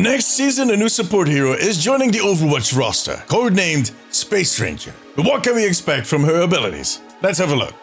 Next season, a new support hero is joining the Overwatch roster, codenamed Space Ranger. But what can we expect from her abilities? Let's have a look.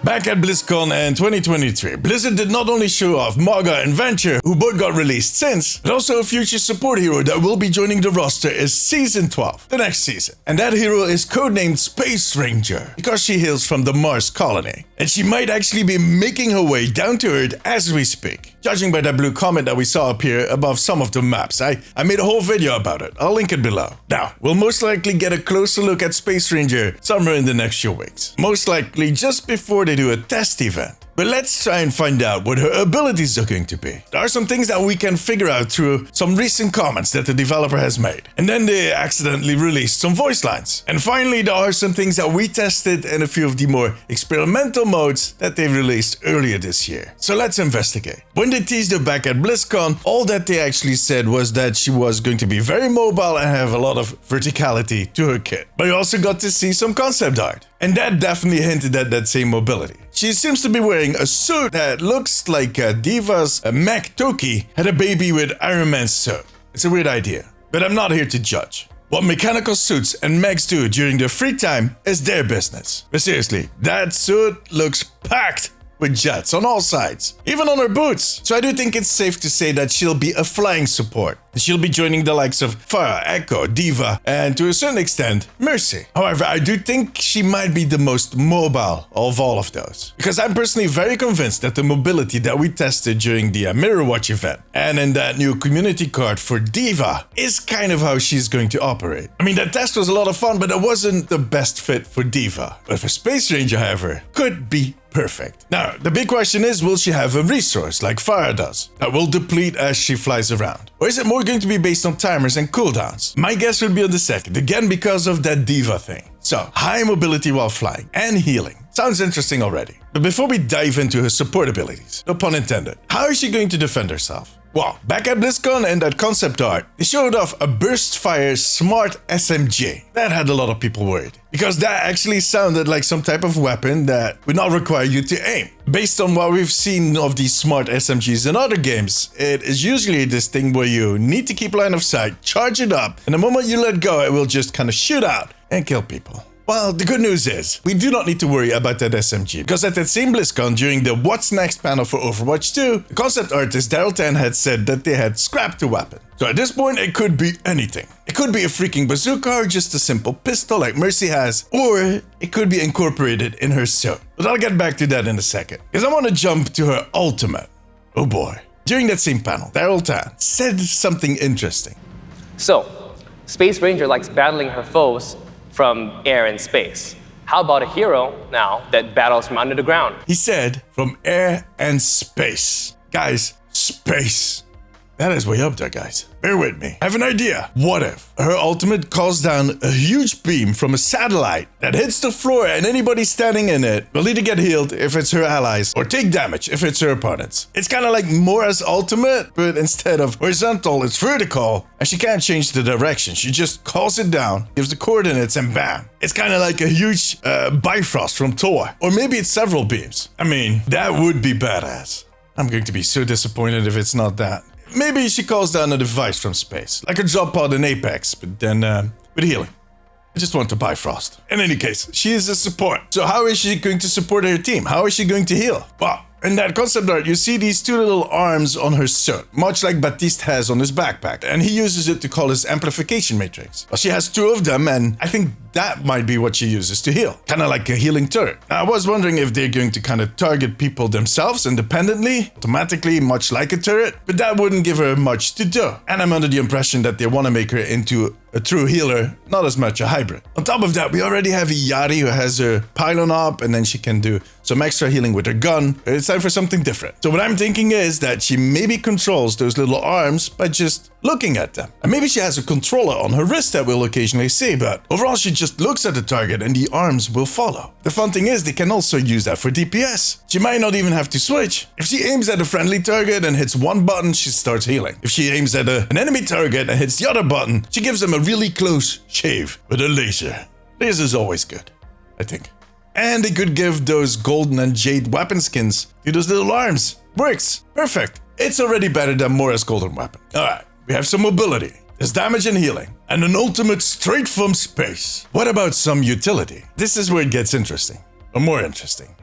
Back at Blizzcon in 2023, Blizzard did not only show off Mauga and Venture, who both got released since, but also a future support hero that will be joining the roster is Season 12, the next season. And that hero is codenamed Space Ranger, because she hails from the Mars colony. And she might actually be making her way down to Earth as we speak. Judging by that blue comment that we saw appear above some of the maps, I made a whole video about it. I'll link it below. Now, we'll most likely get a closer look at Space Ranger somewhere in the next few weeks. Most likely just before they do a test event. But let's try and find out what her abilities are going to be. There are some things that we can figure out through some recent comments that the developer has made. And then they accidentally released some voice lines. And finally, there are some things that we tested in a few of the more experimental modes that they released earlier this year. So let's investigate. When they teased her back at Blizzcon, all that they actually said was that she was going to be very mobile and have a lot of verticality to her kit. But you also got to see some concept art. And that definitely hinted at that same mobility. She seems to be wearing a suit that looks like D.Va's Mech Toki had a baby with Iron Man's suit. It's a weird idea, but I'm not here to judge. What mechanical suits and mechs do during their free time is their business. But seriously, that suit looks packed with jets on all sides, even on her boots. So I do think it's safe to say that she'll be a flying support. She'll be joining the likes of Pharah, Echo, D.Va, and to a certain extent, Mercy. However, I do think she might be the most mobile of all of those. Because I'm personally very convinced that the mobility that we tested during the Mirror Watch event and in that new community card for D.Va is kind of how she's going to operate. I mean, that test was a lot of fun, but it wasn't the best fit for D.Va. But for Space Ranger, however, could be perfect. Now, the big question is, will she have a resource like Pharah does that will deplete as she flies around? Or is it more going to be based on timers and cooldowns? My guess would be on the second, again because of that D.Va thing. So, high mobility while flying and healing. Sounds interesting already. But before we dive into her support abilities, no pun intended, how is she going to defend herself? Well, back at BlizzCon and that concept art, they showed off a burst fire smart SMG. That had a lot of people worried, because that actually sounded like some type of weapon that would not require you to aim. Based on what we've seen of these smart SMGs in other games, it is usually this thing where you need to keep line of sight, charge it up, and the moment you let go, it will just kind of shoot out and kill people. Well, the good news is, we do not need to worry about that SMG, because at that same BlizzCon, during the What's Next panel for Overwatch 2, the concept artist Daryl Tan had said that they had scrapped the weapon. So at this point, it could be anything. It could be a freaking bazooka or just a simple pistol like Mercy has, or it could be incorporated in her suit. But I'll get back to that in a second, because I want to jump to her ultimate. Oh boy. During that same panel, Daryl Tan said something interesting. So, Space Ranger likes battling her foes from air and space. How about a hero now that battles from under the ground? He said from air and space. Guys, space. That is way up there, guys. Bear with me. I have an idea. What if her ultimate calls down a huge beam from a satellite that hits the floor, and anybody standing in it will either get healed if it's her allies or take damage if it's her opponents. It's kind of like Mora's ultimate, but instead of horizontal, it's vertical, and she can't change the direction. She just calls it down, gives the coordinates, and bam. It's kind of like a huge Bifrost from Thor. Or maybe it's several beams. I mean, that would be badass. I'm going to be so disappointed if it's not that. Maybe she calls down a device from space, like a drop pod in Apex, but then with healing. I just want to Bifrost. In any case, she is a support. So how is she going to support her team? How is she going to heal? Well, in that concept art, you see these two little arms on her suit, much like Baptiste has on his backpack, and he uses it to call his amplification matrix. Well, she has two of them, and I think that might be what she uses to heal. Kind of like a healing turret. Now, I was wondering if they're going to kind of target people themselves independently, automatically, much like a turret, but that wouldn't give her much to do. And I'm under the impression that they want to make her into a true healer, not as much a hybrid. On top of that, we already have Yari who has her pylon up, and then she can do some extra healing with her gun. It's time for something different. So what I'm thinking is that she maybe controls those little arms by just looking at them. And maybe she has a controller on her wrist that we'll occasionally see, but overall she just looks at the target and the arms will follow. The fun thing is they can also use that for DPS. She might not even have to switch. If she aims at a friendly target and hits one button, she starts healing. If she aims at an enemy target and hits the other button, she gives them a really close shave with a laser. Laser is always good, I think. And they could give those golden and jade weapon skins to those little arms. Works. Perfect. It's already better than Mora's golden weapon. Alright. We have some mobility, there's damage and healing, and an ultimate straight from space. What about some utility? This is where it gets interesting, or more interesting.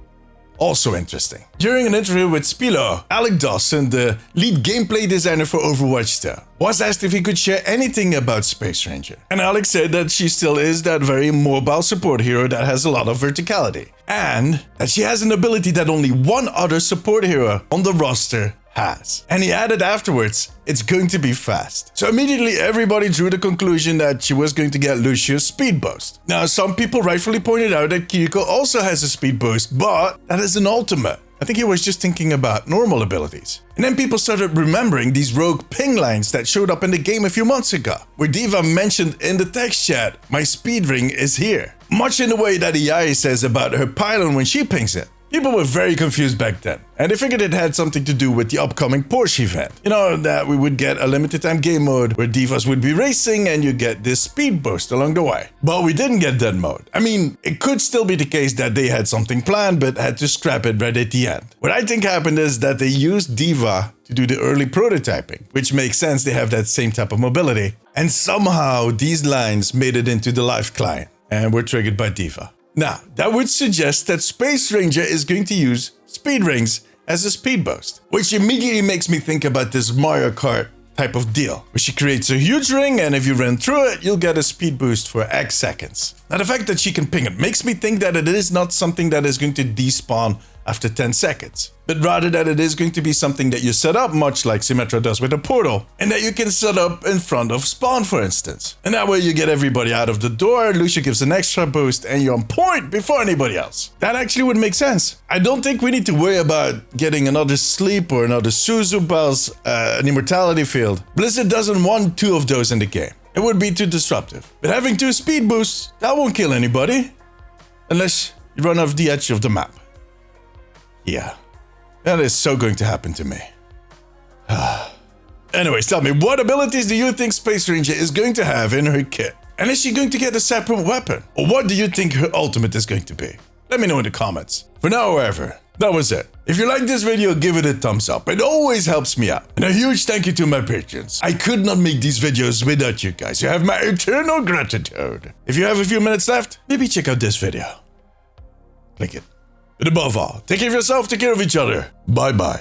Also interesting. During an interview with Spilo, Alec Dawson, the lead gameplay designer for Overwatch 2, was asked if he could share anything about Space Ranger. And Alec said that she still is that very mobile support hero that has a lot of verticality. And that she has an ability that only one other support hero on the roster has. And he added afterwards, it's going to be fast. So immediately everybody drew the conclusion that she was going to get Lucio's speed boost. Now some people rightfully pointed out that Kiriko also has a speed boost, but that is an ultimate. I think he was just thinking about normal abilities. And then people started remembering these rogue ping lines that showed up in the game a few months ago, where D.Va mentioned in the text chat, my speed ring is here. Much in the way that EI says about her pylon when she pings it. People were very confused back then, and they figured it had something to do with the upcoming Porsche event. You know, that we would get a limited time game mode where divas would be racing and you get this speed boost along the way. But we didn't get that mode. I mean, it could still be the case that they had something planned but had to scrap it right at the end. What I think happened is that they used D.Va to do the early prototyping, which makes sense, they have that same type of mobility. And somehow these lines made it into the live client and were triggered by D.Va. Now, that would suggest that Space Ranger is going to use speed rings as a speed boost, which immediately makes me think about this Mario Kart type of deal, where she creates a huge ring and if you run through it, you'll get a speed boost for X seconds. Now, the fact that she can ping it makes me think that it is not something that is going to despawn after 10 seconds, but rather that it is going to be something that you set up, much like Symmetra does with a portal, and that you can set up in front of spawn, for instance. And that way you get everybody out of the door, Lucio gives an extra boost, and you're on point before anybody else. That actually would make sense. I don't think we need to worry about getting another sleep or another Suzu Bells, an immortality field. Blizzard doesn't want 2 of those in the game. It would be too disruptive. But having 2 speed boosts, that won't kill anybody. Unless you run off the edge of the map. Yeah, that is so going to happen to me. Anyways, tell me, what abilities do you think Space Ranger is going to have in her kit? And is she going to get a separate weapon? Or what do you think her ultimate is going to be? Let me know in the comments. For now, however, that was it. If you liked this video, give it a thumbs up. It always helps me out. And a huge thank you to my patrons. I could not make these videos without you guys. You have my eternal gratitude. If you have a few minutes left, maybe check out this video. Click it. But above all, take care of yourself, take care of each other. Bye-bye.